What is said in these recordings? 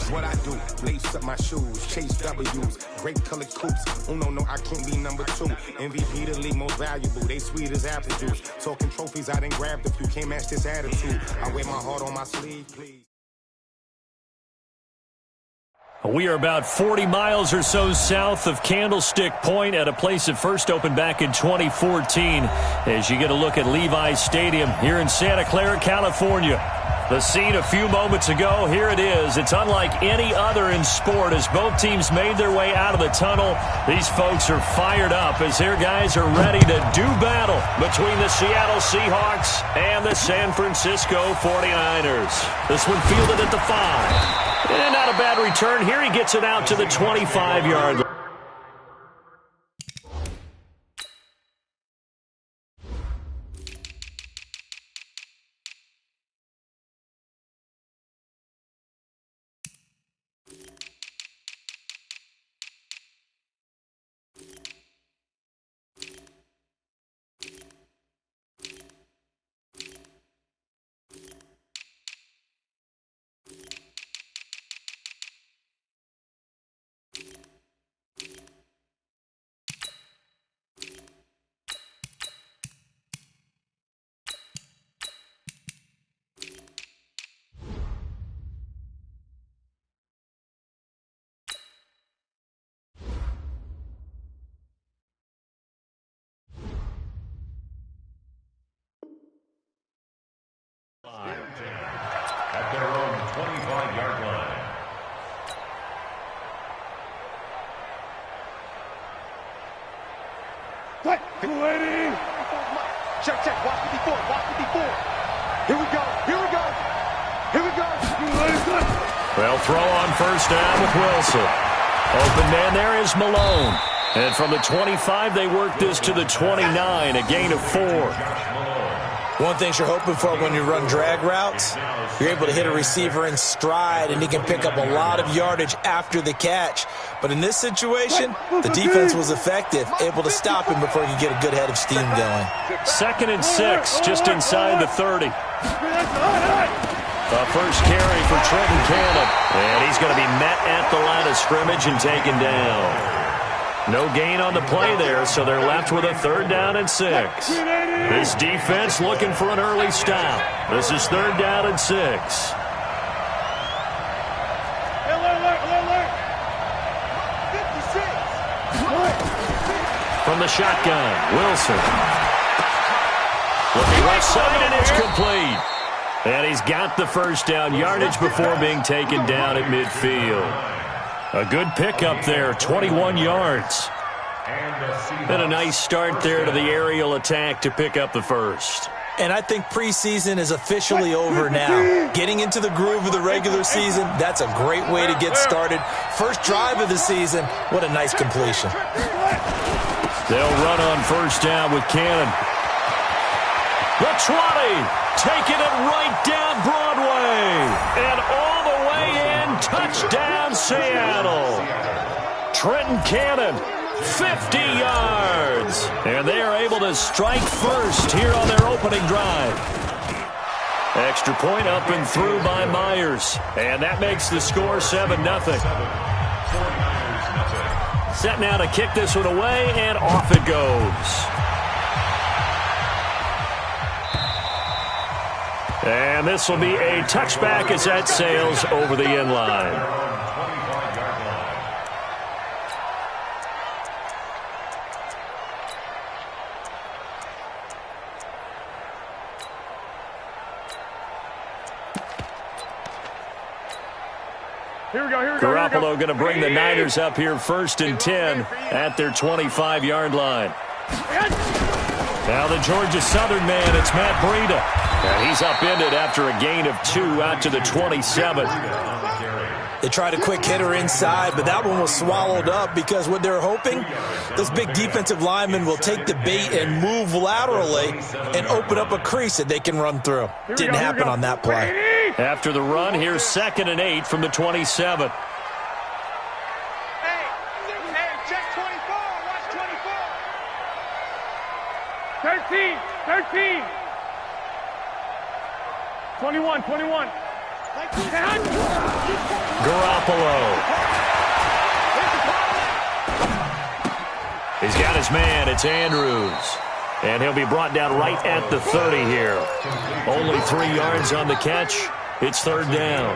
What I do, lace up my shoes, chase W's, great colored coops. Oh no, I can't be number 2. MVP the league most valuable, they sweet as apple juice. Talking trophies, I done grabbed a few, can't match this attitude. I wear my heart on my sleeve, please. We are about 40 miles or so south of Candlestick Point at a place that first opened back in 2014 as you get a look at Levi's Stadium here in Santa Clara, California. The scene a few moments ago, here it is. It's unlike any other in sport as both teams made their way out of the tunnel. These folks are fired up as their guys are ready to do battle between the Seattle Seahawks and the San Francisco 49ers. This one fielded at the 5. And not a bad return. Here he gets it out to the 25-yard line. At their own 25-yard line. What? Lady! Check. Watch me before. Here we go. Well, throw on first down with Wilson. Open man there is Malone. And from the 25, they work this to the 29, a gain of 4. One thing you're hoping for when you run drag routes, you're able to hit a receiver in stride, and he can pick up a lot of yardage after the catch. But in this situation, the defense was effective, able to stop him before he could get a good head of steam going. 2nd and 6, just inside the 30. The first carry for Trenton Cannon. And he's going to be met at the line of scrimmage and taken down. No gain on the play there, so they're left with a 3rd down and 6. This defense looking for an early stop. This is 3rd down and 6. Alert. 56. From the shotgun, Wilson. Looking left side, and it's complete. And he's got the first down yardage before being taken down at midfield. A good pickup there, 21 yards. And a nice start there to the aerial attack to pick up the first. And I think preseason is officially over now. Getting into the groove of the regular season, that's a great way to get started. First drive of the season, what a nice completion. They'll run on first down with Cannon. The 20, taking it right down Broadway. And all the way in, touchdown Seattle. Trenton Cannon, 50 yards. And they are able to strike first here on their opening drive. Extra point up and through by Myers. And that makes the score 7-0. Set now to kick this one away, and off it goes. And this will be a touchback as that sails over the end line. Garoppolo going to bring the Niners up here 1st and 10 at their 25-yard line. Now the Georgia Southern man, it's Matt Breida. And he's upended after a gain of 2 out to the 27. They tried a quick hitter inside, but that one was swallowed up because what they're hoping, those big defensive linemen will take the bait and move laterally and open up a crease that they can run through. Didn't happen on that play. After the run, here's 2nd and 8 from the 27. Hey, check 24. Watch 24. 13. 21. Garoppolo Garoppolo. He's got his man. It's Andrews. And he'll be brought down right at the 30 here. Only 3 yards on the catch. It's third down.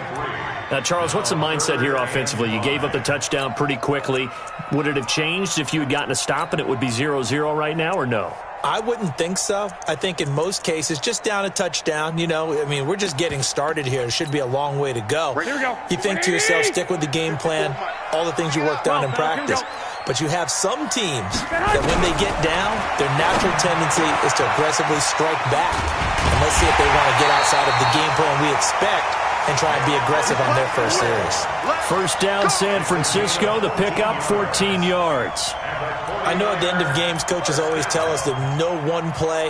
Now, Charles, what's the mindset here offensively? You gave up the touchdown pretty quickly. Would it have changed if you had gotten a stop and it would be 0-0 right now, or no? I wouldn't think so. I think in most cases, just down a touchdown, we're just getting started here. It should be a long way to go. You think to yourself, stick with the game plan, all the things you worked on in practice. But you have some teams that when they get down, their natural tendency is to aggressively strike back. And let's see if they want to get outside of the game plan we expect and try and be aggressive on their first series. First down, San Francisco. The pickup, 14 yards. I know at the end of games, coaches always tell us that no one play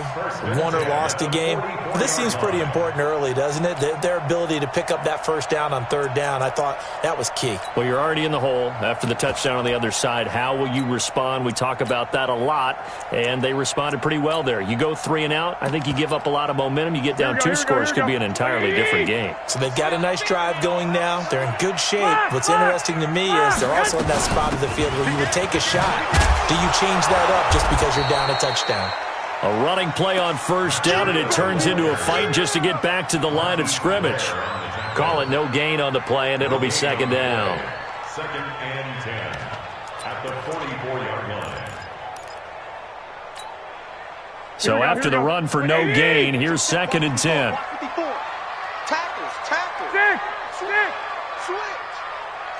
won or lost a game. But this seems pretty important early, doesn't it? Their ability to pick up that first down on third down, I thought that was key. Well, you're already in the hole after the touchdown on the other side. How will you respond? We talk about that a lot, and they responded pretty well there. You go 3 and out, I think you give up a lot of momentum. You get down 2 scores, could be an entirely different game. So they've got a nice drive going now. They're in good shape. What's interesting to me is they're also in that spot of the field where you would take a shot. Do you change that up just because you're down a touchdown? A running play on first down, and it turns into a fight just to get back to the line of scrimmage. Call it no gain on the play, and it'll be second down. Second and 10 at the 44-yard line. So after the run for no gain, here's second and 10. Tackles. Switch.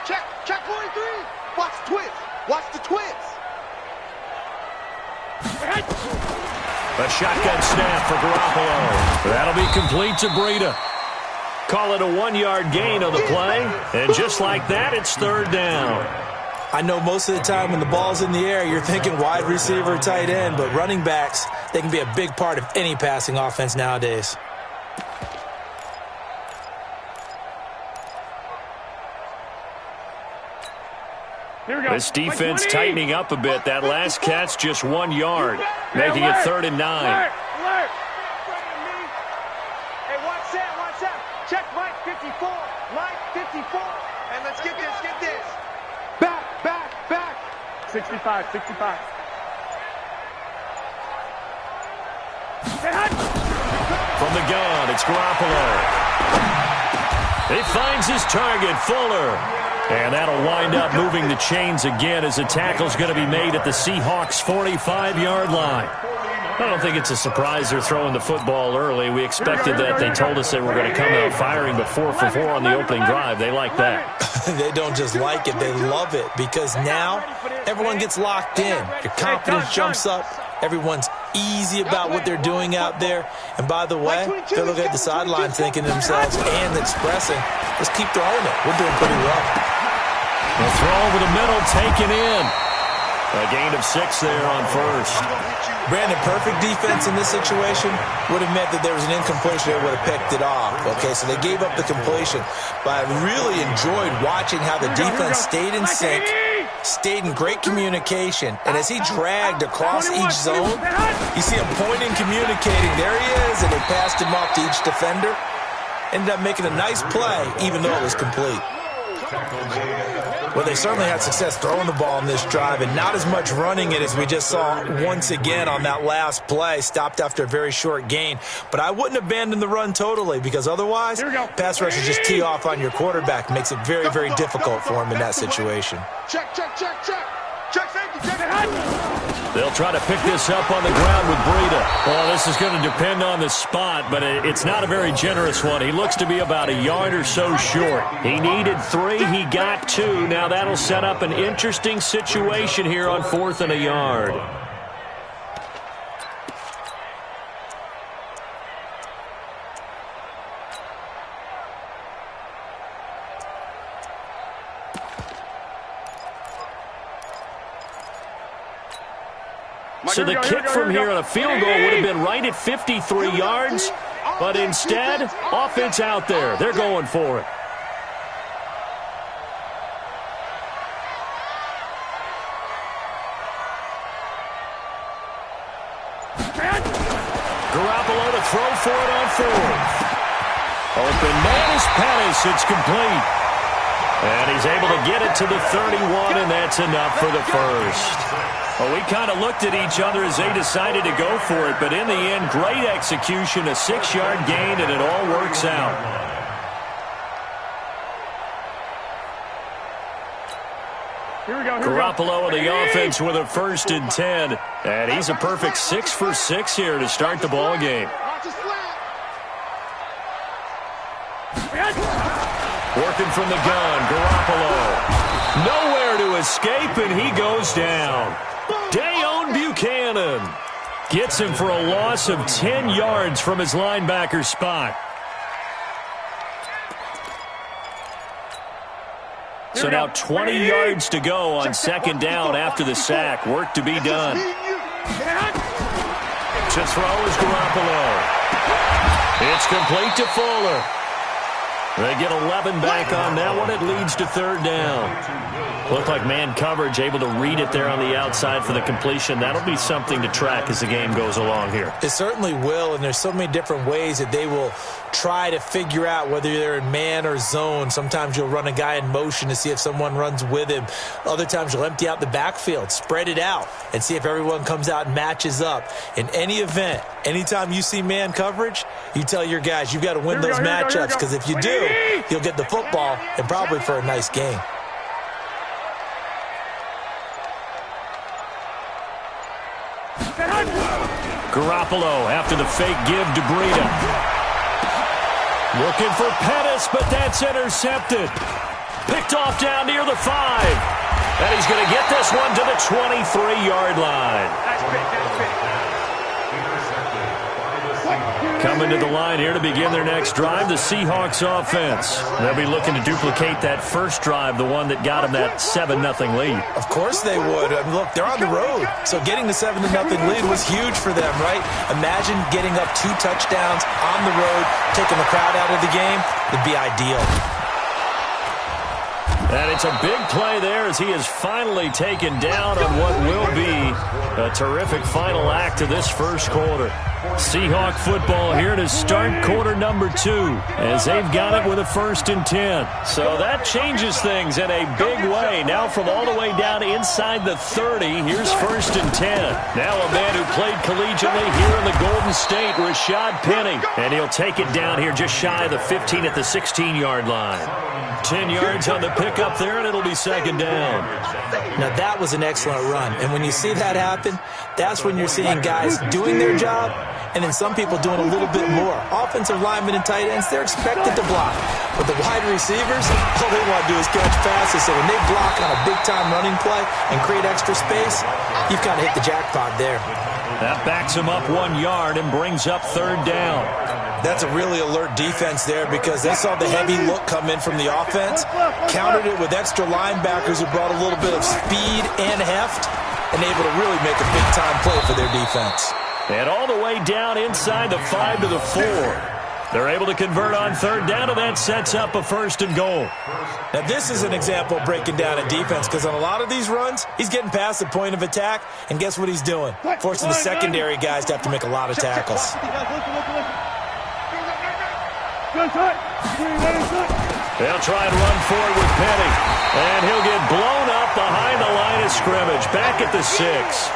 Check 43. Watch the twist. Watch the twist. A shotgun snap for Garoppolo. That'll be complete to Breida. Call it a 1-yard gain on the play. And just like that, it's third down. I know most of the time when the ball's in the air, you're thinking wide receiver, tight end, but running backs, they can be a big part of any passing offense nowadays. This defense tightening up a bit. That last catch, just 1 yard, making it third and 9. Hey, watch that. Check Mike 54. Mike 54. And let's get this. Back. 65. From the gun, it's Garoppolo. He finds his target, Fuller. And that'll wind up moving the chains again as the tackle's going to be made at the Seahawks' 45-yard line. I don't think it's a surprise they're throwing the football early. We expected that. They told us they were going to come out firing, but 4 for 4 on the opening drive. They like that. They don't just like it, they love it, because now everyone gets locked in. Your confidence jumps up. Everyone's easy about what they're doing out there. And by the way, they're looking at the sideline thinking to themselves and expressing, let's keep throwing it. We're doing pretty well. The throw over the middle, taken in. A gain of 6 there on first. Brandon, perfect defense in this situation would have meant that there was an incompletion. They would have picked it off. Okay, so they gave up the completion. But I really enjoyed watching how the defense stayed in sync, stayed in great communication. And as he dragged across each zone, you see him pointing, communicating. There he is, and they passed him off to each defender. Ended up making a nice play, even though it was complete. Well, they certainly had success throwing the ball in this drive and not as much running it as we just saw once again on that last play. Stopped after a very short gain. But I wouldn't abandon the run totally, because otherwise, pass rushers just tee off on your quarterback. Makes it very, very difficult for him in that situation. Check safety. Check it. They'll try to pick this up on the ground with Breida. Well, this is going to depend on the spot, but it's not a very generous one. He looks to be about a yard or so short. He needed 3. He got 2. Now that'll set up an interesting situation here on 4th and a yard. So the kick from here on a field goal would have been right at 53 yards, but instead, offense out there. They're going for it. Garoppolo to throw for it on 4th. Open man is Pettis. It's complete. And he's able to get it to the 31, and that's enough for the first. Well, we kind of looked at each other as they decided to go for it, but in the end, great execution, a 6-yard gain, and it all works out. Garoppolo in the offense with a 1st and 10, and he's a perfect 6 for 6 here to start the ball game. Working from the gun, Garoppolo. Nowhere to escape, and he goes down. Dayon Buchanan gets him for a loss of 10 yards from his linebacker spot. So now 20 yards to go on 2nd down after the sack. Work to be done. To throw is Garoppolo. It's complete to Fuller. They get 11 back on that one. It leads to 3rd down. Looked like man coverage, able to read it there on the outside for the completion. That'll be something to track as the game goes along here. It certainly will, and there's so many different ways that they will try to figure out whether they're in man or zone. Sometimes you'll run a guy in motion to see if someone runs with him. Other times you'll empty out the backfield, spread it out, and see if everyone comes out and matches up. In any event, anytime you see man coverage, you tell your guys you've got to win those matchups, because if you do, you'll get the football and probably for a nice game. Garoppolo after the fake give to Breida. Looking for Pettis, but that's intercepted. Picked off down near the 5. And he's going to get this one to the 23-yard line. Coming to the line here to begin their next drive, the Seahawks offense. They'll be looking to duplicate that first drive, the one that got them that 7-0 lead. Of course they would. I mean, look, they're on the road, so getting the 7-0 lead was huge for them, right? Imagine getting up 2 touchdowns on the road, taking the crowd out of the game. Would be ideal. And it's a big play there as he is finally taken down on what will be a terrific final act of this first quarter. Seahawk football here to start quarter number 2 as they've got it with a 1st and 10. So that changes things in a big way. Now from all the way down inside the 30, here's 1st and 10. Now a man who played collegiately here in the Golden State, Rashad Penny. And he'll take it down here just shy of the 15 at the 16-yard line. 10 yards on the pickup there, and it'll be 2nd down. Now, that was an excellent run. And when you see that happen, that's when you're seeing guys doing their job and then some people doing a little bit more. Offensive linemen and tight ends, they're expected to block. But the wide receivers, all they want to do is catch passes. So when they block on a big-time running play and create extra space, you've kind of hit the jackpot there. That backs him up 1 yard and brings up 3rd down. That's a really alert defense there because they saw the heavy look come in from the offense, countered it with extra linebackers who brought a little bit of speed and heft, and able to really make a big-time play for their defense. And all the way down inside the 5 to the 4. They're able to convert on 3rd down, and that sets up a 1st and goal. Now, this is an example of breaking down a defense because on a lot of these runs, he's getting past the point of attack, and guess what he's doing? Forcing the secondary guys to have to make a lot of tackles. They'll try and run forward with Penny. And he'll get blown up behind the line of scrimmage. Back at the 6.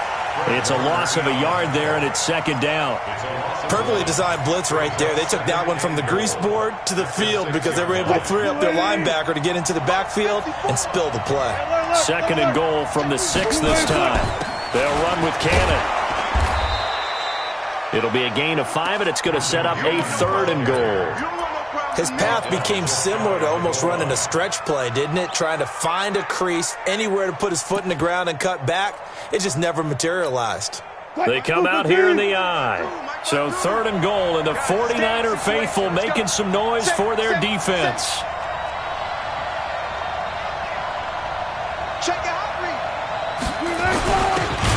It's a loss of a yard there, and it's 2nd down. Perfectly designed blitz right there. They took that one from the grease board to the field because they were able to free up their linebacker to get into the backfield and spill the play. 2nd and goal from the 6 this time. They'll run with Cannon. It'll be a gain of 5, and it's going to set up a 3rd and goal. His path became similar to almost running a stretch play, didn't it? Trying to find a crease, anywhere to put his foot in the ground and cut back. It just never materialized. They come out here in the eye. So 3rd and goal, and the 49er faithful making some noise for their defense. Check out.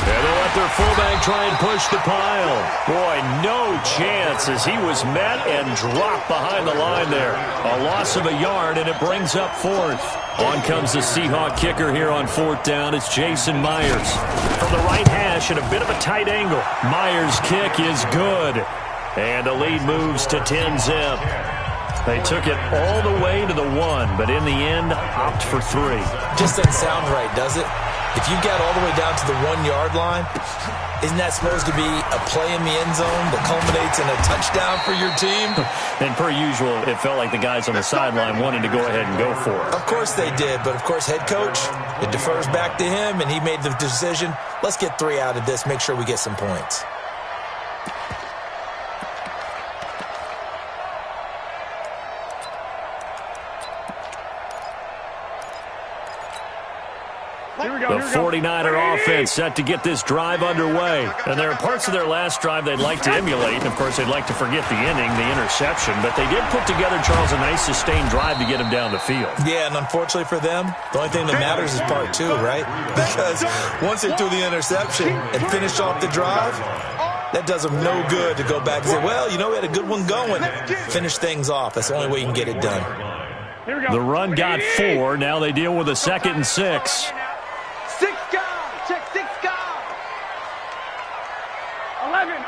And they'll let their fullback try and push the pile. Boy, no chance as he was met and dropped behind the line there. A loss of a yard, and it brings up 4th. On comes the Seahawk kicker here on 4th down. It's Jason Myers. From the right hash at a bit of a tight angle. Myers' kick is good. And the lead moves to 10-zip. They took it all the way to the 1, but in the end, opt for 3. Just doesn't sound right, does it? If you get all the way down to the 1-yard line, isn't that supposed to be a play in the end zone that culminates in a touchdown for your team? And per usual, it felt like the guys on the sideline wanted to go ahead and go for it. Of course they did, but of course head coach, it defers back to him, and he made the decision, let's get 3 out of this, make sure we get some points. The 49er offense set to get this drive underway. And there are parts of their last drive they'd like to emulate. And, of course, they'd like to forget the inning, the interception. But they did put together, Charles, a nice sustained drive to get him down the field. Yeah, and unfortunately for them, the only thing that matters is part 2, right? Because once they threw the interception and finished off the drive, that does them no good to go back and say, well, you know, we had a good one going. Finish things off. That's the only way you can get it done. The run got 4. Now they deal with a 2nd and 6. 6 guys. Check 6 guys. 11.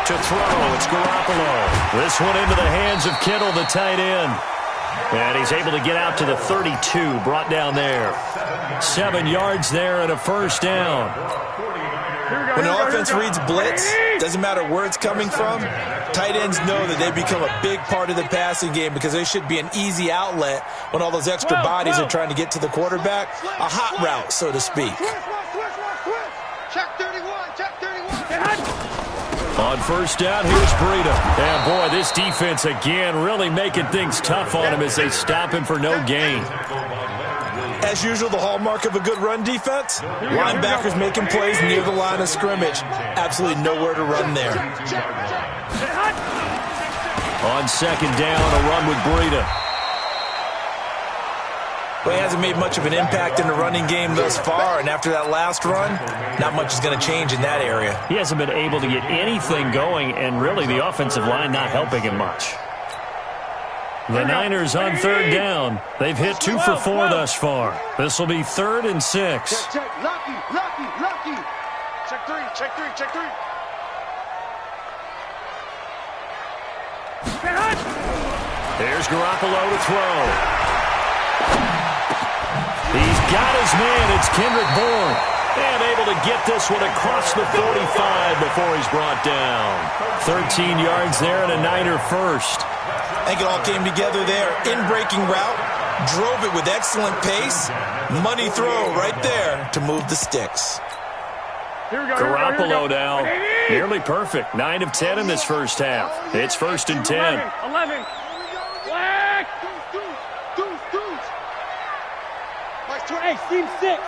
To throw, it's Garoppolo. This one into the hands of Kittle, the tight end. And he's able to get out to the 32, brought down there. 7 yards there and a first down. When an offense reads blitz, doesn't matter where it's coming from, tight ends know that they become a big part of the passing game because they should be an easy outlet when all those extra bodies are trying to get to the quarterback. A hot route, so to speak. Check 31. Check 31. On first down, here's Breida. And, boy, this defense again really making things tough on him as they stop him for no gain. As usual, the hallmark of a good run defense, linebackers making plays near the line of scrimmage. Absolutely nowhere to run there. On second down, a run with Breida. Well, he hasn't made much of an impact in the running game thus far, and after that last run, not much is going to change in that area. He hasn't been able to get anything going, and really the offensive line not helping him much. The Niners on third down. They've hit 2 for 4 thus far. This will be 3rd and 6. Check. Lucky. Check 3. Here's Garoppolo to throw. He's got his man. It's Kendrick Bourne. And able to get this one across the 45 before he's brought down. 13 yards there and a Niner first. I think it all came together there. In-breaking route, drove it with excellent pace. Money throw right there to move the sticks. Garoppolo now, nearly perfect. 9 of 10 in this first half. It's 1st and 10. 11. Hey, seam 6.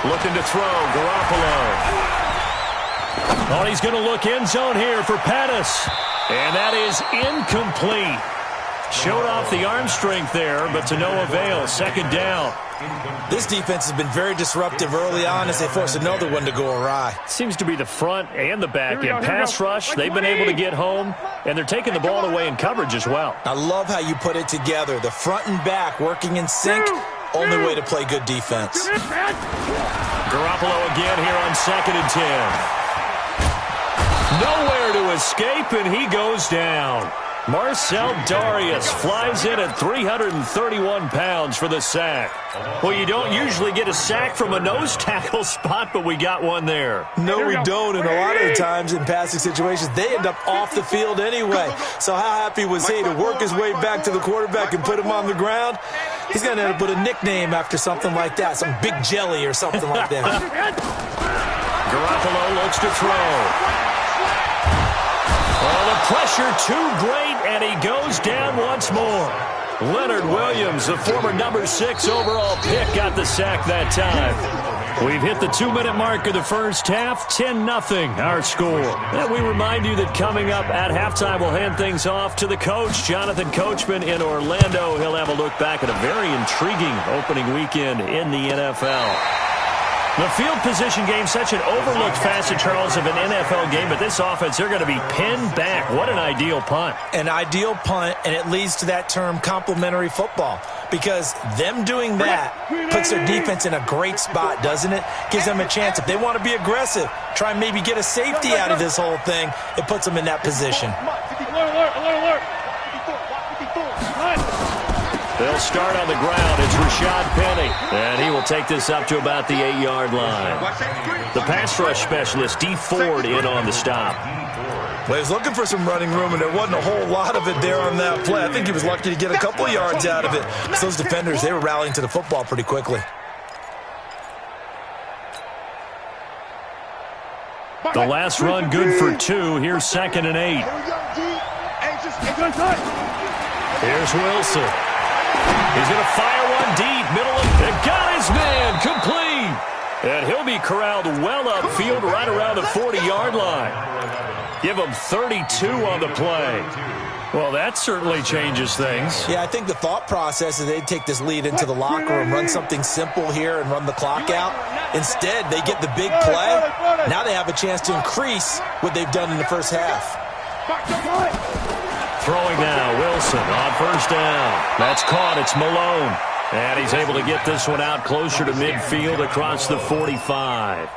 Looking to throw, Garoppolo. Oh, he's going to look end zone here for Pettis. And that is incomplete. Showed off the arm strength there, but to no avail. 2nd down. This defense has been very disruptive early on as they force another one to go awry. Seems to be the front and the back end. Pass rush, they've been able to get home, and they're taking the ball away in coverage as well. I love how you put it together. The front and back working in sync. Only way to play good defense. Garoppolo again here on 2nd and 10. Nowhere to escape, and he goes down. Marcel Darius flies in at 331 pounds for the sack. Well, you don't usually get a sack from a nose tackle spot, but we got one there. No, we don't, and a lot of the times in passing situations, they end up off the field anyway. So how happy was he to work his way back to the quarterback and put him on the ground? He's going to end up with a nickname after something like that, some Big Jelly or something like that. Garoppolo looks to throw. Oh, the pressure too great, and he goes down once more. Leonard Williams, the former number 6 overall pick, got the sack that time. We've hit the 2-minute mark of the first half, 10-0 our score. And we remind you that coming up at halftime, we'll hand things off to the coach, Jonathan Coachman in Orlando. He'll have a look back at a very intriguing opening weekend in the NFL. The field position game, such an overlooked facet, Charles, of an NFL game, but this offense, they're going to be pinned back. What an ideal punt. An ideal punt, and it leads to that term complementary football. because them doing that puts their defense in a great spot, doesn't it? Gives them a chance. If they want to be aggressive, try and maybe get a safety out of this whole thing, it puts them in that position. They'll start on the ground. It's Rashad Penny, and he will take this up to about the 8-yard line. The pass rush specialist, D. Ford, in on the stop. Well, he was looking for some running room, and there wasn't a whole lot of it there on that play. I think he was lucky to get a couple yards out of it. Because those defenders, they were rallying to the football pretty quickly. The last run good for 2. Here's 2nd and 8. Here's Wilson. He's going to fire one deep, middle of it. Got his man, complete. And he'll be corralled well upfield right around the 40-yard line. Give him 32 on the play. Well, that certainly changes things. Yeah, I think the thought process is they'd take this lead into the locker room, run something simple here and run the clock out. Instead, they get the big play. Now they have a chance to increase what they've done in the first half. Throwing now, Wilson on first down. That's caught. It's Malone. And he's able to get this one out closer to midfield across the 45.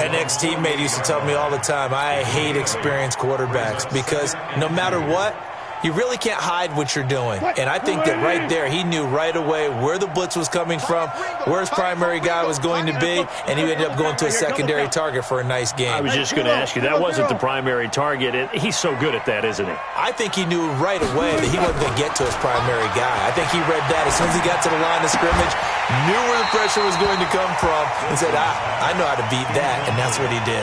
An ex-teammate used to tell me all the time, I hate experienced quarterbacks because no matter what, you really can't hide what you're doing. And I think that right there, he knew right away where the blitz was coming from, where his primary guy was going to be, and he ended up going to a secondary target for a nice game. I was just going to ask you, that wasn't the primary target. He's so good at that, isn't he? I think he knew right away that he wasn't going to get to his primary guy. I think he read that as soon as he got to the line of scrimmage, knew where the pressure was going to come from, and said, I know how to beat that, and that's what he did.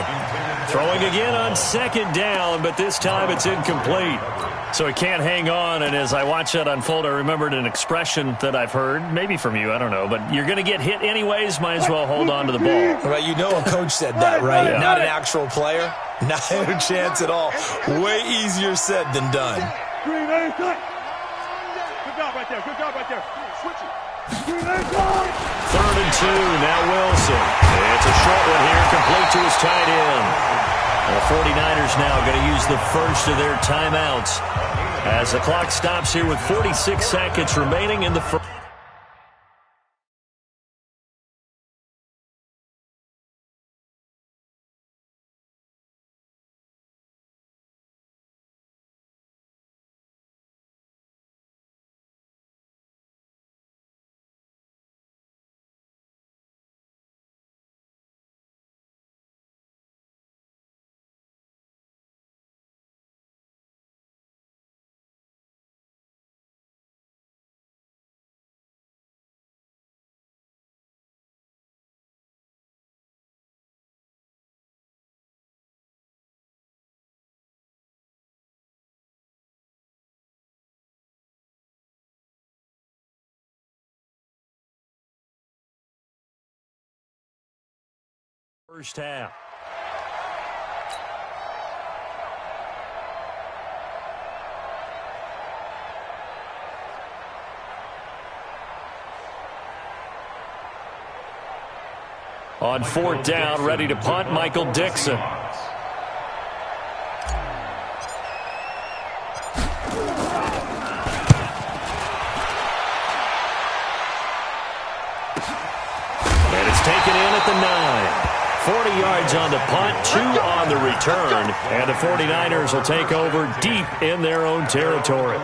Throwing again on 2nd down, but this time it's incomplete. So he can't hang on, and as I watch that unfold, I remembered an expression that I've heard, maybe from you, I don't know, but you're going to get hit anyways, might as well hold on to the ball. Right, you know a coach said that, right? Yeah. Not an actual player. Not a chance at all. Way easier said than done. Good job right there. Good job right there. Switch it. 3rd and 2, now Wilson. It's a short one here, complete to his tight end. The 49ers now going to use the first of their timeouts as the clock stops here with 46 seconds remaining in the first. First half. On 4th down, ready to punt, Michael Dixon. And it's taken in at the 9. 40 yards on the punt, 2 on the return, and the 49ers will take over deep in their own territory.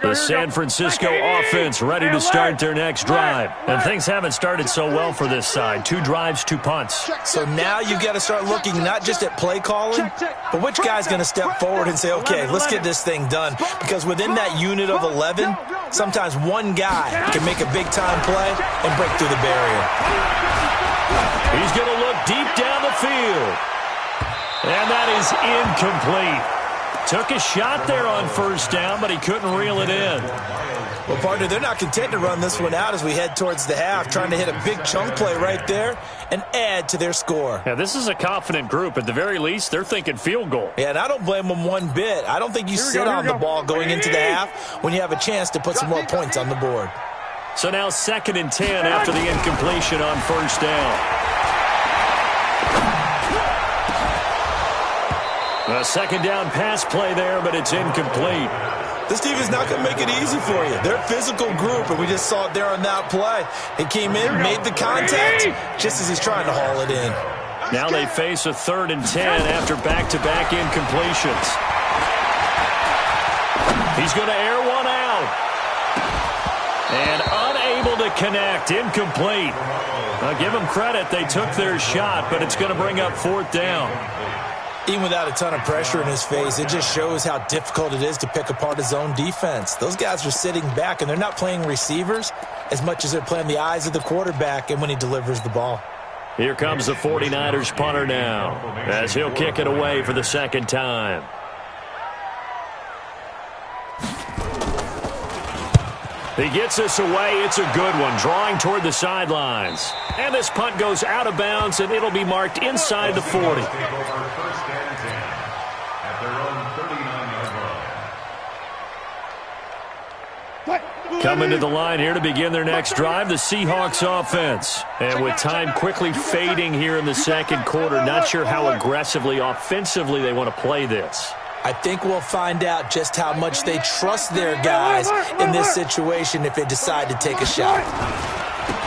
The San Francisco offense ready to start their next drive. And things haven't started so well for this side. 2 drives, 2 punts. So now you've got to start looking not just at play calling, but which guy's going to step forward and say, okay, let's get this thing done. Because within that unit of 11, sometimes one guy can make a big-time play and break through the barrier. He's going to look deep down the field. And that is incomplete. Took a shot there on first down, but he couldn't reel it in. Well, partner, they're not content to run this one out as we head towards the half, trying to hit a big chunk play right there and add to their score. Yeah, this is a confident group. At the very least, they're thinking field goal. Yeah, and I don't blame them one bit. I don't think you sit on the ball going into the half when you have a chance to put some more points on the board. So now 2nd and 10 after the incompletion on first down. A 2nd down pass play there, but it's incomplete. This team is not going to make it easy for you. They're a physical group, and we just saw it there on that play. It came in, made the contact, just as he's trying to haul it in. Now they face a 3rd and 10 after back-to-back incompletions. He's going to air one out. And unable to connect, incomplete. I'll give them credit. They took their shot, but it's going to bring up 4th down. Even without a ton of pressure in his face, it just shows how difficult it is to pick apart his own defense. Those guys are sitting back, and they're not playing receivers as much as they're playing the eyes of the quarterback and when he delivers the ball. Here comes the 49ers punter now, as he'll kick it away for the 2nd time. He gets this away. It's a good one, drawing toward the sidelines. And this punt goes out of bounds, and it'll be marked inside the 40. Coming to the line here to begin their next drive, the Seahawks offense. And with time quickly fading here in the 2nd quarter, not sure how aggressively, offensively they want to play this. I think we'll find out just how much they trust their guys in this situation if they decide to take a shot.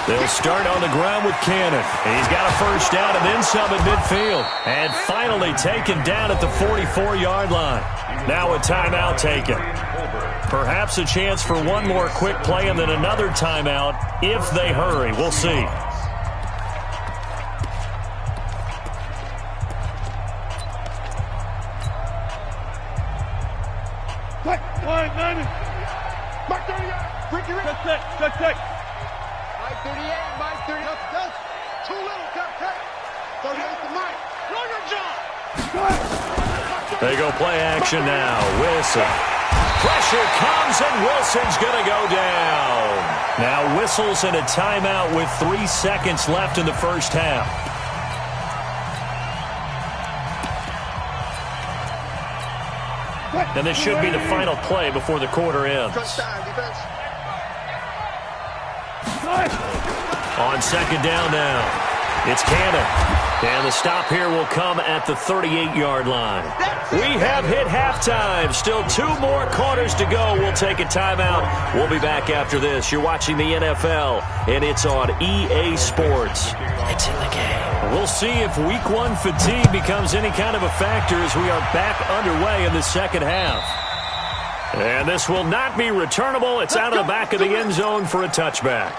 They'll start on the ground with Cannon. He's got a 1st down and then some at midfield. And finally taken down at the 44-yard line. Now a timeout taken. Perhaps a chance for one more quick play and then another timeout if they hurry. We'll see. Mark 38. Break your check. Mike 38. Mike 38. That's too little. Cut. 38 to Mike. Know your job. They go play action now. Wilson. Pressure comes, and Wilson's going to go down. Now whistles and a timeout with 3 seconds left in the first half. And this should be the final play before the quarter ends. On 2nd down now, it's Cannon. And the stop here will come at the 38-yard line. We have hit halftime. Still 2 more quarters to go. We'll take a timeout. We'll be back after this. You're watching the NFL, and it's on EA Sports. It's in the game. We'll see if Week 1 fatigue becomes any kind of a factor as we are back underway in the 2nd half. And this will not be returnable. It's out of the back of the end zone for a touchback.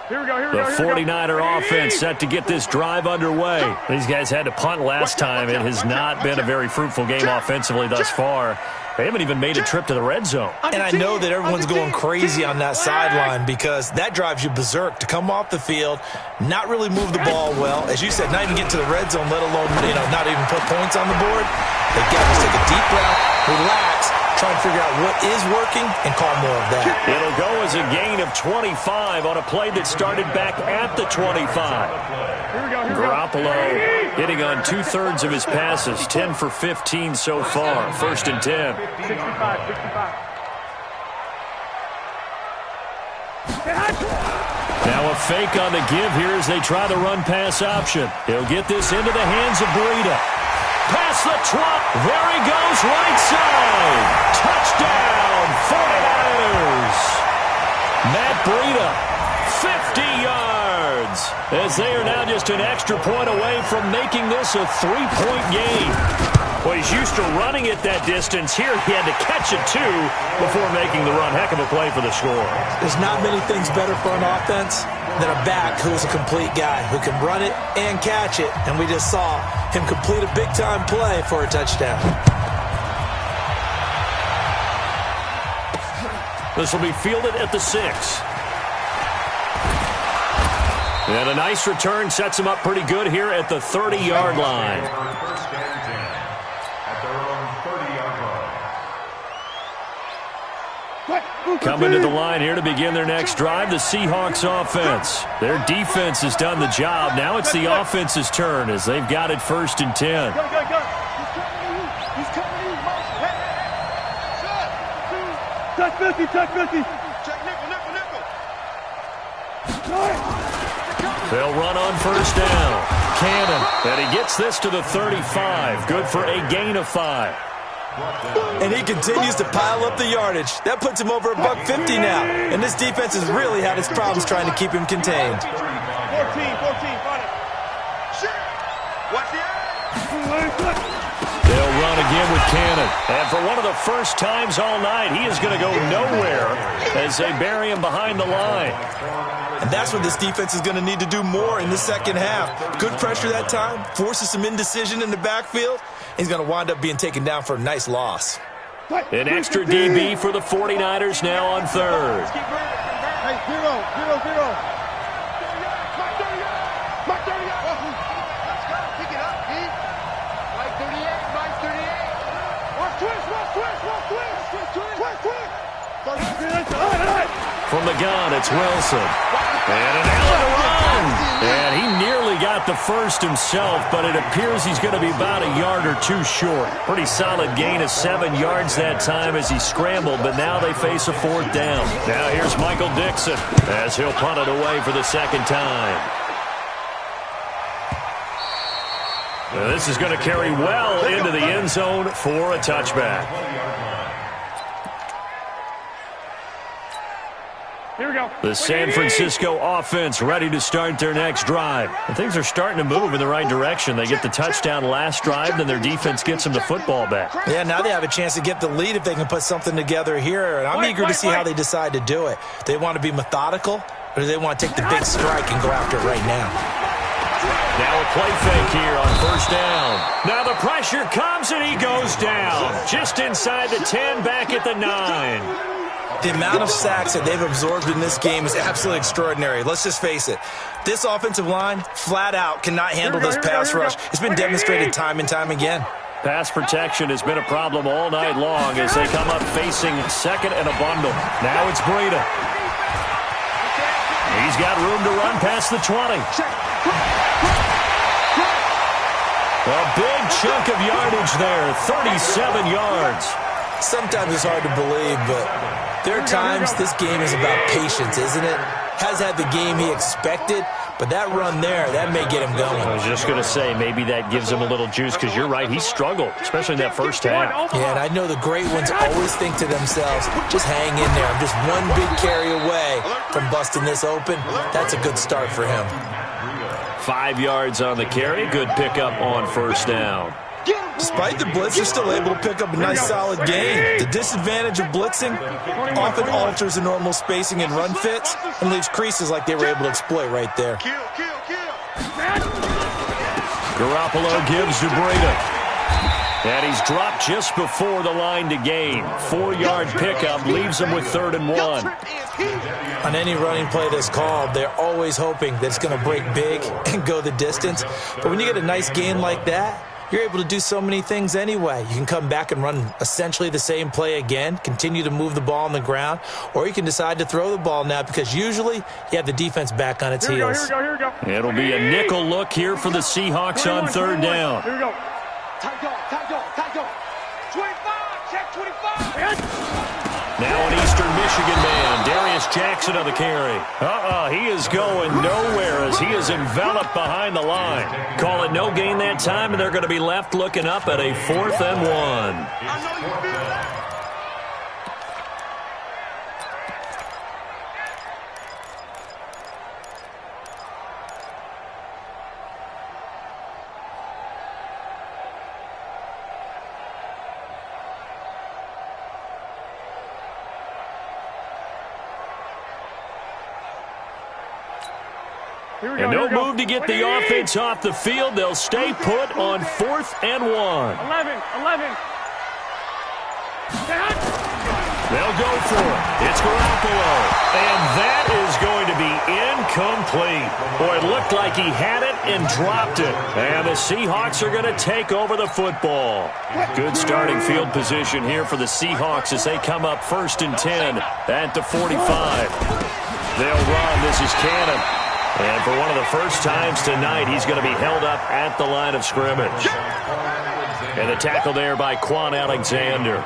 The 49er offense set to get this drive underway. These guys had to punt last time. It has not been a very fruitful game offensively thus far. They haven't even made a trip to the red zone. And I know that everyone's going crazy on that sideline because that drives you berserk to come off the field, not really move the ball well. As you said, not even get to the red zone, let alone, not even put points on the board. They got to take a deep breath, relax, try and figure out what is working and call more of that. It'll go as a gain of 25 on a play that started back at the 25. Garoppolo hitting on 2/3 of his passes, 10 for 15 so far. 1st and 10. 65. Now a fake on the give here as they try the run-pass option. He'll get this into the hands of Breida. Past the 12. There he goes, right side. Touchdown, 49ers. Matt Breida, 50 yards. As they are now just an extra point away from making this a 3-point game. Well, he's used to running it that distance. Here he had to catch it, too, before making the run. Heck of a play for the score. There's not many things better for an offense than a back who's a complete guy who can run it and catch it. And we just saw him complete a big-time play for a touchdown. This will be fielded at the 6. And a nice return sets him up pretty good here at the 30-yard line. Coming to the line here to begin their next drive, the Seahawks offense. Their defense has done the job. Now it's the offense's turn as they've got it 1st and 10. Touch 50, touch 50. Check nickel. They'll run on first down. Cannon, and he gets this to the 35. Good for a gain of 5. And he continues to pile up the yardage. That puts him over $150 now. And this defense has really had its problems trying to keep him contained. 14, find it. Watch the eye. They'll run again with Cannon. And for one of the first times all night, he is going to go nowhere as they bury him behind the line. And that's what this defense is going to need to do more in the second half. Good pressure that time, forces some indecision in the backfield. He's going to wind up being taken down for a nice loss. An extra DB for the 49ers now on third. Hey, 0. Mark 38. Let's go. Pick it up, D. Mike 38. Watch twist. From the gun, it's Wilson. And an Allen run. And he nearly got the first himself, but it appears he's going to be about a yard or two short. Pretty solid gain of 7 yards that time as he scrambled, but now they face a fourth down. Now here's Michael Dixon as he'll punt it away for the second time. Now this is going to carry well into the end zone for a touchback. Here we go. The San Francisco offense ready to start their next drive. And things are starting to move in the right direction. They get the touchdown last drive, then their defense gets them the football back. Yeah, now they have a chance to get the lead if they can put something together here. And I'm eager to see how they decide to do it. They want to be methodical, or do they want to take the big strike and go after it right now? Now a play fake here on first down. Now the pressure comes and he goes down. Just inside the 10, back at the 9. The amount of sacks that they've absorbed in this game is absolutely extraordinary. Let's just face it. This offensive line, flat out, cannot handle this pass rush. It's been demonstrated time and time again. Pass protection has been a problem all night long as they come up facing second and a bundle. Now it's Breida. He's got room to run past the 20. A big chunk of yardage there, 37 yards. Sometimes it's hard to believe, but there are times this game is about patience, isn't it? Has had the game he expected, but that run there, that may get him going. I was just going to say, maybe that gives him a little juice because you're right, he struggled, especially in that first half. Yeah, and I know the great ones always think to themselves, just hang in there. I'm just one big carry away from busting this open. That's a good start for him. 5 yards on the carry, good pickup on first down. Despite the blitz, they're still able to pick up a nice solid gain. The disadvantage of blitzing often alters the normal spacing and run fits and leaves creases like they were able to exploit right there. Garoppolo gives to Breida. And he's dropped just before the line to gain. 4-yard pickup leaves him with 3rd and 1. On any running play that's called, they're always hoping that it's going to break big and go the distance. But when you get a nice gain like that, you're able to do so many things anyway. You can come back and run essentially the same play again, continue to move the ball on the ground, or you can decide to throw the ball now because usually you have the defense back on its heels. Here we go. It'll be a nickel look here for the Seahawks on 3rd down. Here we go. Tight dog. 25, check 25. Now an Eastern Michigan man, Darius Jackson on the carry. He is going nowhere as he is enveloped behind the line. Call it no gain that time, and they're going to be left looking up at a 4th and 1. I know you feel that. And no move to get the offense off the field. They'll stay put on 4th and 1. 11. They'll go for it. It's Garoppolo. And that is going to be incomplete. Boy, it looked like he had it and dropped it. And the Seahawks are going to take over the football. Good starting field position here for the Seahawks as they come up 1st and 10 at the 45. They'll run. This is Cannon. And for one of the first times tonight, he's going to be held up at the line of scrimmage. And the tackle there by Quan Alexander.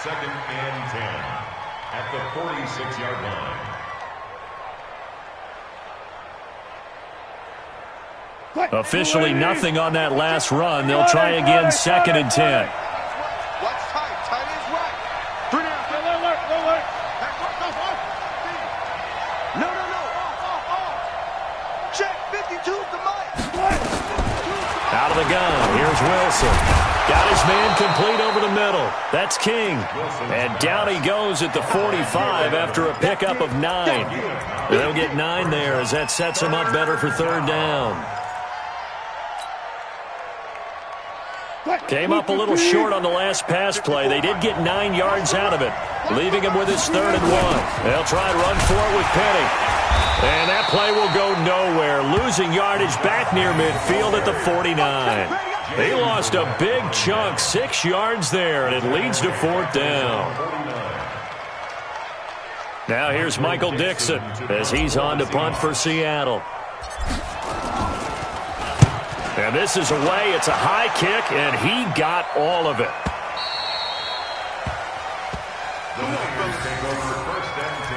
2nd and 10. at the 46-yard line. Officially nothing on that last run. They'll try again, 2nd and 10. What's tight? Tight is right. 3 down. Alert. No. Off. Check. 52's the mic. Out of the gun. Here's Wilson. Got his man complete over the middle. That's King. And down he goes at the 45 after a pickup of 9. They'll get 9 there as that sets him up better for 3rd down. Came up a little short on the last pass play. They did get 9 yards out of it, leaving him with his 3rd and 1. They'll try and run for it with Penny. And that play will go nowhere, losing yardage back near midfield at the 49. They lost a big chunk, 6 yards there, and it leads to 4th down. Now here's Michael Dixon as he's on to punt for Seattle. And this is away. It's a high kick, and he got all of it. The Niners take over 1st and 10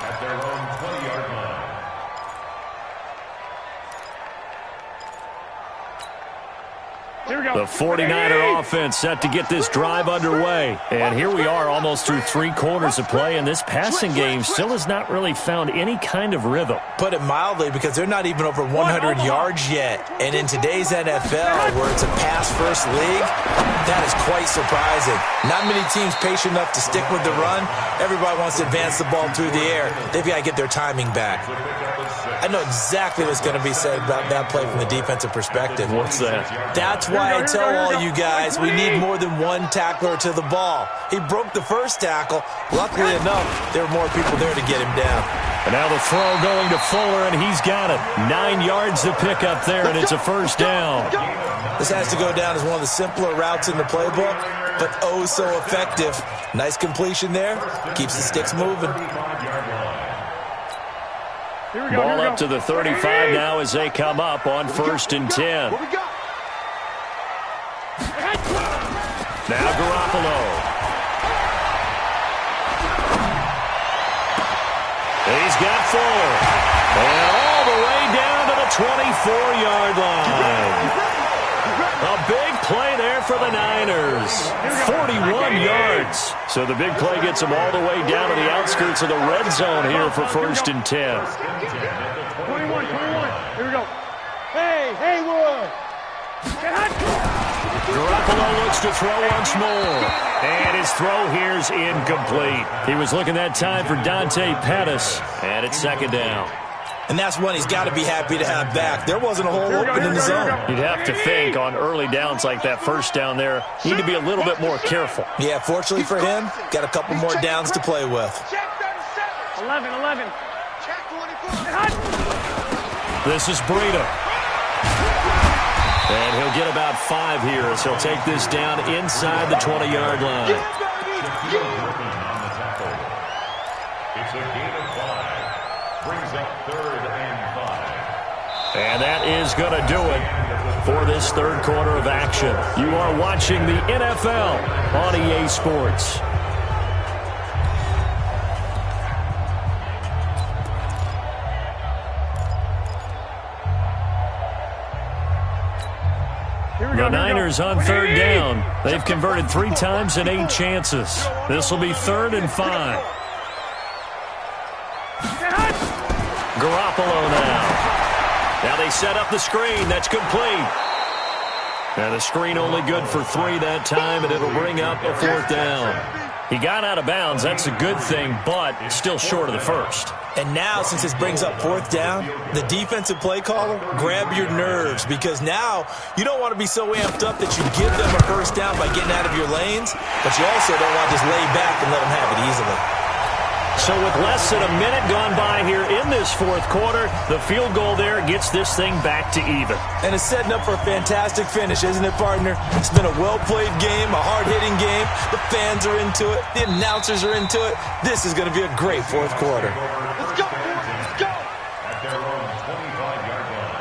at their own 20-yard line. The 49er offense set to get this drive underway. And here we are almost through 3 quarters of play, and this passing game still has not really found any kind of rhythm. Put it mildly, because they're not even over 100 yards yet. And in today's NFL, where it's a pass-first league, that is quite surprising. Not many teams patient enough to stick with the run. Everybody wants to advance the ball through the air. They've got to get their timing back. I know exactly what's going to be said about that play from the defensive perspective. What's that? That's why I tell all you guys we need more than one tackler to the ball. He broke the first tackle. Luckily enough, there were more people there to get him down. And now the throw going to Fuller, and he's got it. 9 yards to pick up there, and it's a 1st down. This has to go down as one of the simpler routes in the playbook, but oh so effective. Nice completion there. Keeps the sticks moving. Ball up to the 35 now as they come up on 1st and 10. Now Garoppolo. He's got Fuller. And all the way down to the 24-yard line. A big play there for the Niners. 41 yards. So the big play gets them all the way down to the outskirts of the red zone here for 1st and 10. 21. Here we go. Hey, Haywood. Garoppolo looks to throw once more. And his throw here's incomplete. He was looking that time for Dante Pettis. And it's 2nd down. And that's one he's got to be happy to have back. There wasn't a hole open in the zone. You'd have to think on early downs like that 1st down there, you need to be a little bit more careful. Yeah, fortunately for him, got a couple more downs to play with. 11. This is Breida. And he'll get about 5 here as he'll take this down inside the 20-yard line. It's a gain of 5. Brings up 3rd and 5. And that is going to do it for this 3rd quarter of action. You are watching the NFL on EA Sports. The Niners on 3rd down. They've converted 3 times in 8 chances. This will be 3rd and 5. Garoppolo now. Now they set up the screen. That's complete. Now the screen only good for 3 that time, and it'll bring up a 4th down. He got out of bounds. That's a good thing, but still short of the 1st. And now, since this brings up 4th down, the defensive play caller, grab your nerves, because now you don't want to be so amped up that you give them a 1st down by getting out of your lanes, but you also don't want to just lay back and let them have it easily. So with less than a minute gone by here in this 4th quarter, the field goal there gets this thing back to even. And it's setting up for a fantastic finish, isn't it, partner? It's been a well-played game, a hard-hitting game. The fans are into it. The announcers are into it. This is going to be a great 4th quarter. Let's go. At their own 25-yard line.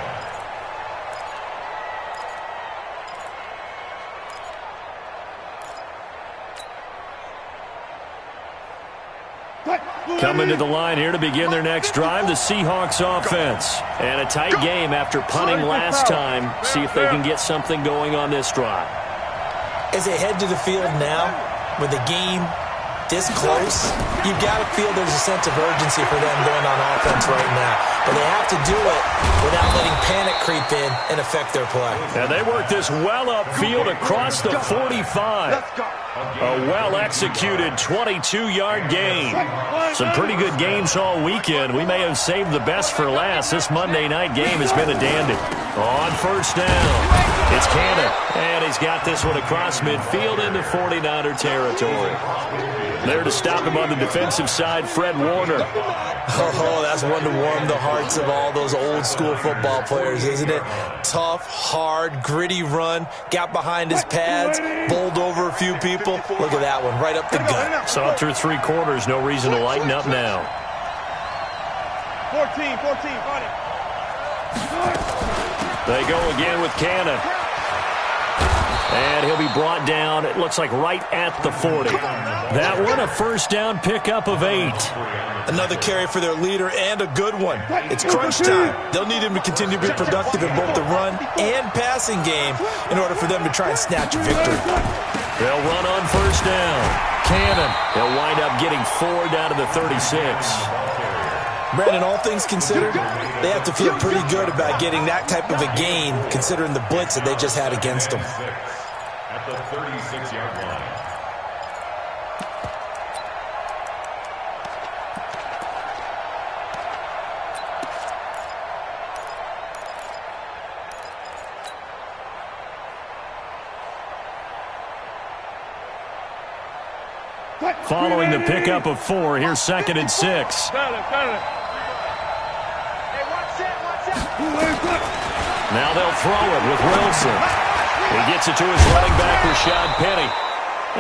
Coming to the line here to begin their next drive, the Seahawks offense. And a tight game after punting last time. See if they can get something going on this drive. As they head to the field now, with the game this close, you've got to feel there's a sense of urgency for them going on offense right now. But they have to do it without letting panic creep in and affect their play. And they work this well upfield across the 45. A well-executed 22-yard gain. Some pretty good games all weekend. We may have saved the best for last. This Monday night game has been a dandy. On first down, it's Cannon. And he's got this one across midfield into 49er territory. There to stop him on the defensive side, Fred Warner. Oh, that's one to warm the hearts of all those old-school football players, isn't it? Tough, hard, gritty run. Got behind his pads, bowled over a few people. Look at that one, right up the gut. Saw through 3 quarters, no reason to lighten up now. 14, 40. They go again with Cannon. And he'll be brought down, it looks like right at the 40. That one, a first down pickup of 8. Another carry for their leader and a good one. It's crunch time. They'll need him to continue to be productive in both the run and passing game in order for them to try and snatch a victory. They'll run on first down. Cannon. He'll wind up getting 4 down to the 36. Brandon, all things considered, they have to feel pretty good about getting that type of a gain considering the blitz that they just had against them. At the 36-yard line. Following the pickup of 4, here's 2nd and 6. Now they'll throw it with Wilson. He gets it to his running back, Rashad Penny.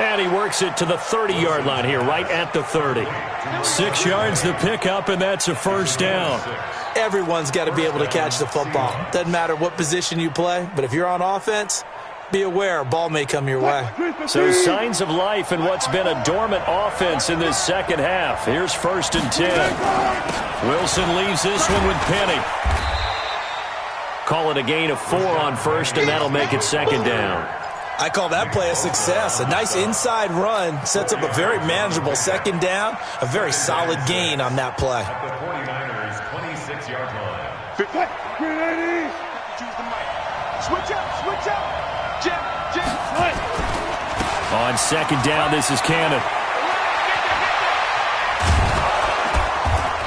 And he works it to the 30-yard line here, right at the 30. 6 yards the pickup, and that's a first down. Everyone's got to be able to catch the football. Doesn't matter what position you play, but if you're on offense, be aware, a ball may come your way. So signs of life in what's been a dormant offense in this second half. Here's 1st and 10. Wilson leaves this one with Penny. Call it a gain of 4 on first, and that'll make it 2nd down. I call that play a success. A nice inside run sets up a very manageable 2nd down. A very solid gain on that play. At the 49ers' 26-yard line. Switch up. On 2nd down, this is Cannon.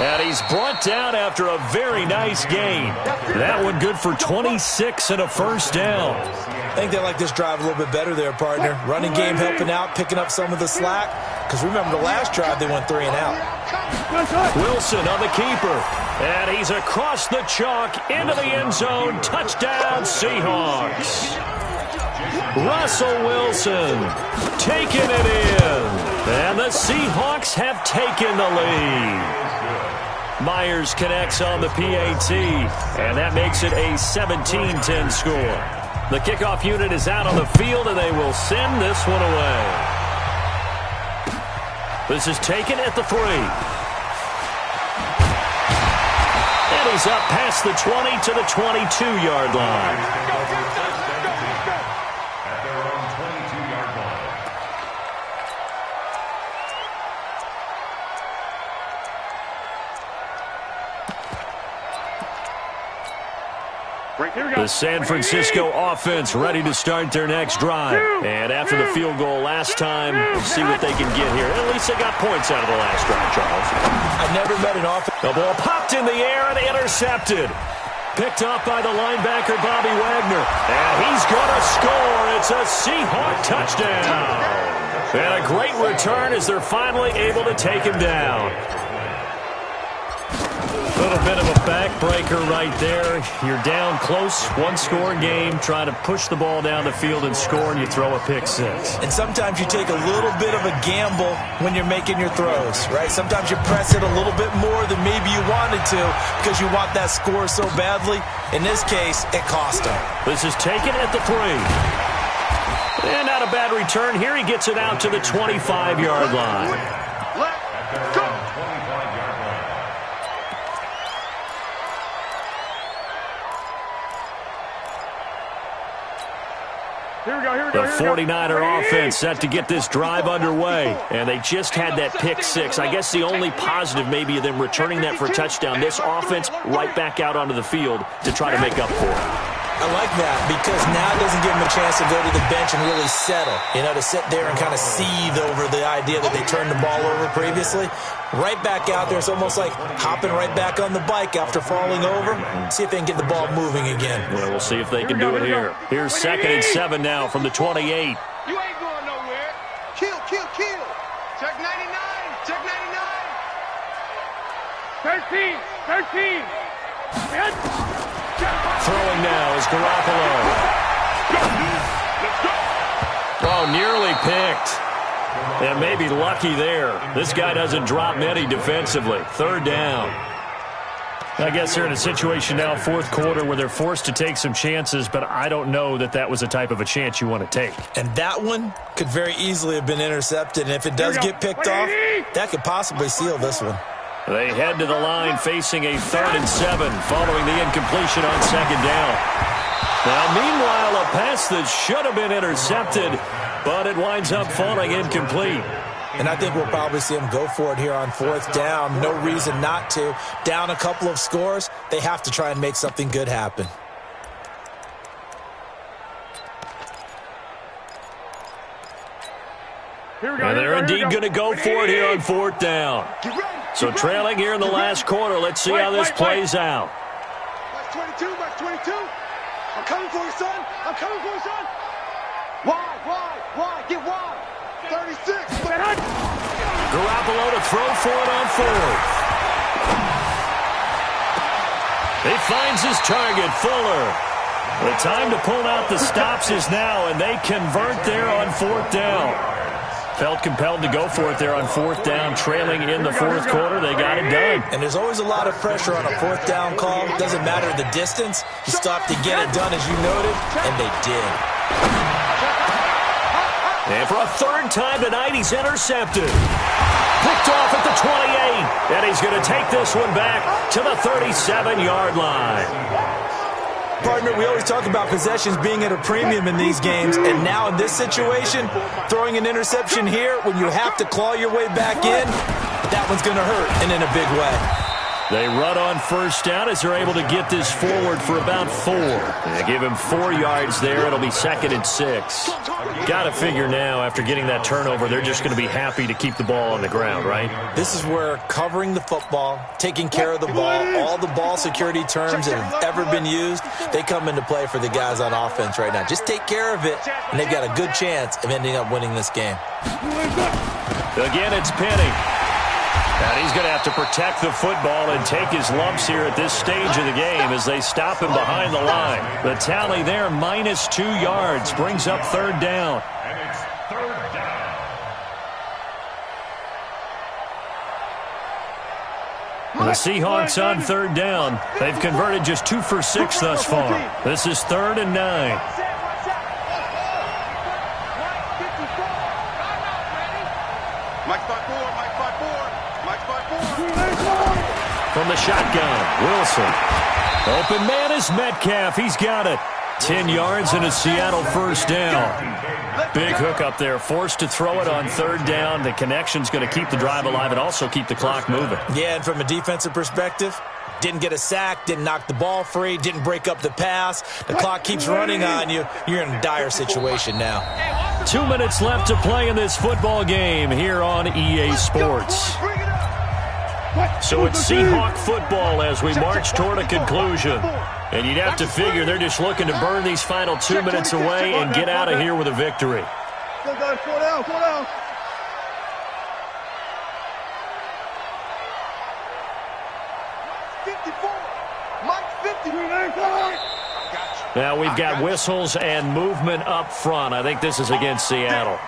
And he's brought down after a very nice gain. That one good for 26 and a first down. I think they like this drive a little bit better there, partner. Running game helping out, picking up some of the slack. Because remember the last drive, they went 3 and out. Wilson on the keeper. And he's across the chalk into the end zone. Touchdown, Seahawks. Russell Wilson taking it in. And the Seahawks have taken the lead. Myers connects on the PAT, and that makes it a 17-10 score. The kickoff unit is out on the field, and they will send this one away. This is taken at the 3. And he's up past the 20 to the 22-yard line. The San Francisco offense ready to start their next drive. And after the field goal last time, we'll see what they can get here. At least they got points out of the last drive, Charles. I never met an offense. The ball popped in the air and intercepted. Picked up by the linebacker, Bobby Wagner. And he's going to score. It's a Seahawk touchdown. And a great return as they're finally able to take him down. A little bit of a backbreaker right there. You're down close, 1-score game, trying to push the ball down the field and score, and you throw a pick 6. And sometimes you take a little bit of a gamble when you're making your throws, right? Sometimes you press it a little bit more than maybe you wanted to because you want that score so badly. In this case, it cost him. This is taken at the 3. And not a bad return here. He gets it out to the 25-yard line. Let's go. The 49er offense set to get this drive underway. And they just had that pick six. I guess the only positive maybe of them returning that for a touchdown. This offense right back out onto the field to try to make up for it. I like that because now it doesn't give them a chance to go to the bench and really settle. You know, to sit there and kind of seethe over the idea that they turned the ball over previously. Right back out there. It's almost like hopping right back on the bike after falling over. See if they can get the ball moving again. Yeah, we'll see if they can do it here. Here's 2nd and 7 now from the 28. You ain't going nowhere. Kill, kill, kill. Check 99. Check 99. 13. Throwing now is Garoppolo. Oh, nearly picked. And maybe lucky there. This guy doesn't drop many defensively. 3rd down. I guess they're in a situation now, 4th quarter, where they're forced to take some chances, but I don't know that that was the type of a chance you want to take. And that one could very easily have been intercepted, and if it does get picked off, that could possibly seal this one. They head to the line facing a 3rd and 7 following the incompletion on 2nd down. Now, meanwhile, a pass that should have been intercepted, but it winds up falling incomplete. And I think we'll probably see them go for it here on 4th down. No reason not to. Down a couple of scores, they have to try and make something good happen. And they're indeed going to go for it here on 4th down. So trailing here in the last quarter. Let's see how this plays out. Match 22, match 22. I'm coming for you, son. I'm coming for you, son. Wide. Get wide. 36. Garoppolo to throw for it on 4th. He finds his target, Fuller. The time to pull out the stops is now, and they convert there on 4th down. Felt compelled to go for it there on 4th down, trailing in the 4th quarter. They got it done. And there's always a lot of pressure on a 4th down call. Doesn't matter the distance. You still have to get it done, as you noted, and they did. And for a 3rd time tonight, he's intercepted. Picked off at the 28, and he's going to take this one back to the 37-yard line. Partner, we always talk about possessions being at a premium in these games, and now in this situation, throwing an interception here when you have to claw your way back in, that one's going to hurt, and in a big way. They run on 1st down as they're able to get this forward for about 4. They give him 4 yards there. It'll be 2nd and 6. Got to figure now, after getting that turnover, they're just going to be happy to keep the ball on the ground, right? This is where covering the football, taking care of the ball, all the ball security terms that have ever been used, they come into play for the guys on offense right now. Just take care of it, and they've got a good chance of ending up winning this game. Again, it's Penny. And he's going to have to protect the football and take his lumps here at this stage of the game as they stop him behind the line. The tally there, -2 yards, brings up 3rd down. And it's 3rd down. The Seahawks on 3rd down. They've converted just 2 for 6 thus far. This is 3rd and 9. From the shotgun, Wilson. Open man is Metcalf. He's got it. 10 yards and a Seattle 1st down. Big hook up there. Forced to throw it on 3rd down. The connection's going to keep the drive alive and also keep the clock moving. Yeah, and from a defensive perspective, didn't get a sack, didn't knock the ball free, didn't break up the pass. The clock keeps running on you. You're in a dire situation now. 2 minutes left to play in this football game here on EA Sports. So it's Seahawk football as we march toward a conclusion. And you'd have to figure they're just looking to burn these final 2 minutes away and get out of here with a victory. Go, guys, 4 down, 4 down. Now we've got whistles and movement up front. I think this is against Seattle.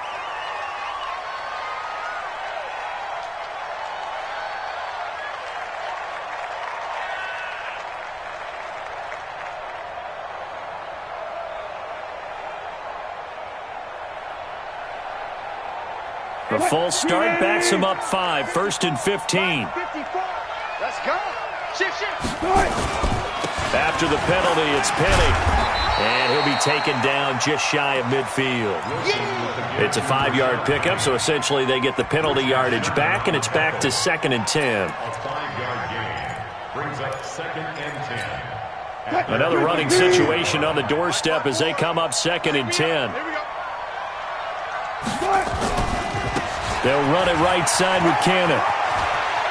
The full start backs him up 5. 1st and 15. Let's go. Shift. After the penalty, it's Penny. And he'll be taken down just shy of midfield. It's a 5-yard pickup, so essentially they get the penalty yardage back, and it's back to 2nd and 10. A 5-yard gain brings up 2nd and 10. Another running situation on the doorstep as they come up 2nd and 10. They'll run it right side with Cannon.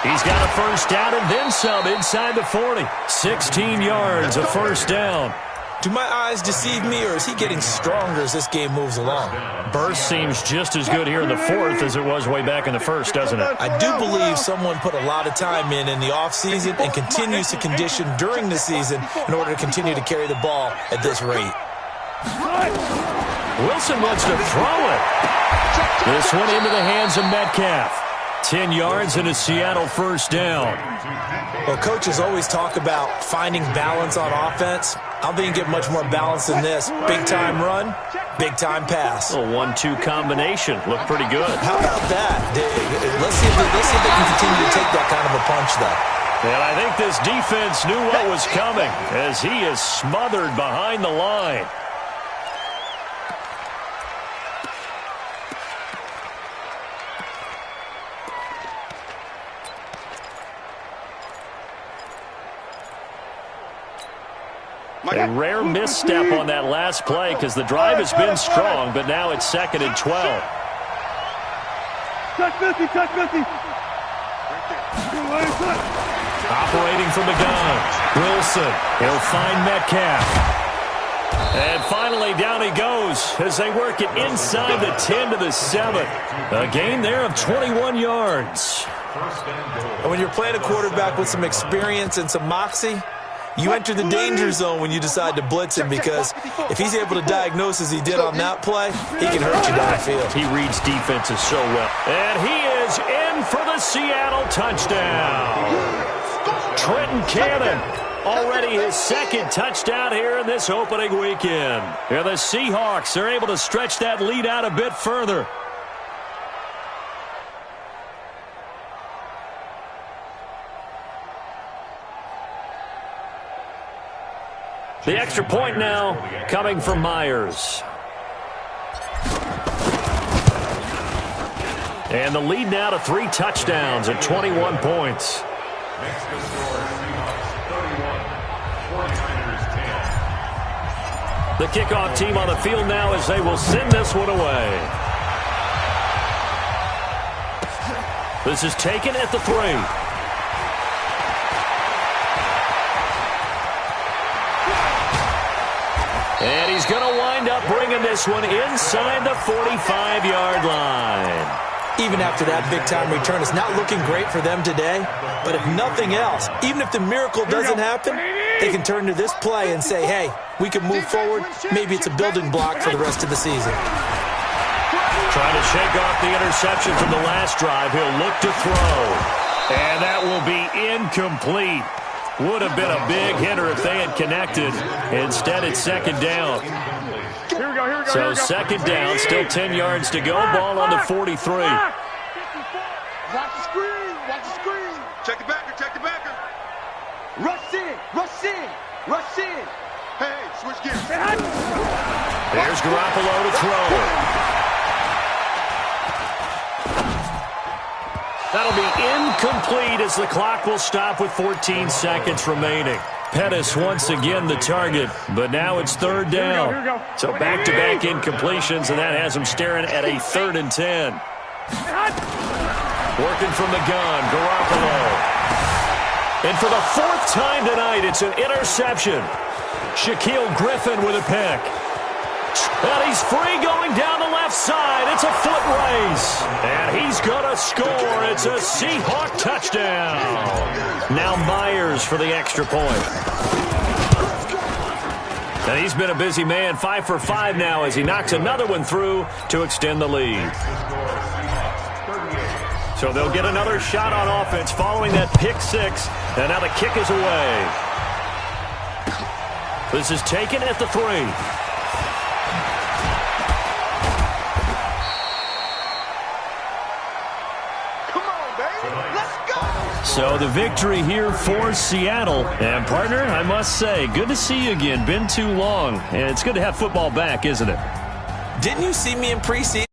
He's got a first down and then some inside the 40. 16 yards, a first down. Do my eyes deceive me, or is he getting stronger as this game moves along? Burst seems just as good here in the 4th as it was way back in the 1st, doesn't it? I do believe someone put a lot of time in the offseason and continues to condition during the season in order to continue to carry the ball at this rate. Wilson wants to throw it. This one into the hands of Metcalf. 10 yards and a Seattle first down. Well, coaches always talk about finding balance on offense. I don't think you get much more balance than this. Big-time run, big-time pass. A 1-2 combination. Looked pretty good. How about that? Let's see if they can continue to take that kind of a punch, though. And I think this defense knew what was coming as he is smothered behind the line. A rare misstep on that last play because the drive has been strong, but now it's 2nd and 12. Operating from the gun, Wilson. He'll find Metcalf. And finally, down he goes as they work it inside the 10 to the 7. A gain there of 21 yards. And when you're playing a quarterback with some experience and some moxie, you enter the danger zone when you decide to blitz him, because if he's able to diagnose as he did on that play, he can hurt you downfield. He reads defenses so well. And he is in for the Seattle touchdown. Trenton Cannon, already his 2nd touchdown here in this opening weekend. And the Seahawks are able to stretch that lead out a bit further. The extra point now coming from Myers. And the lead now to 3 touchdowns at 21 points. Next to score, Seahawks 31, 49ers 10. The kickoff team on the field now as they will send this one away. This is taken at the 3. And he's going to wind up bringing this one inside the 45-yard line. Even after that big-time return, it's not looking great for them today. But if nothing else, even if the miracle doesn't happen, they can turn to this play and say, hey, we can move forward. Maybe it's a building block for the rest of the season. Trying to shake off the interception from the last drive. He'll look to throw. And that will be incomplete. Would have been a big hitter if they had connected. Instead, it's 2nd down. Here we go. So 2nd down, still 10 yards to go. Ball on the 43. Watch the screen. Check the backer. Rush in. Hey, switch gears. There's Garoppolo to throw. That'll be incomplete as the clock will stop with 14 seconds remaining. Pettis once again the target, but now it's 3rd down. So back-to-back incompletions, and that has him staring at a 3rd and 10. Working from the gun, Garoppolo. And for the 4th time tonight, it's an interception. Shaquille Griffin with a pick. And he's free going down the left side. It's a foot race. And he's going to score. It's a Seahawk touchdown. Now Myers for the extra point. And he's been a busy man, 5 for 5 now as he knocks another one through to extend the lead. So they'll get another shot on offense following that pick 6. And now the kick is away. This is taken at the 3. So the victory here for Seattle. And, partner, I must say, good to see you again. Been too long. And it's good to have football back, isn't it? Didn't you see me in preseason?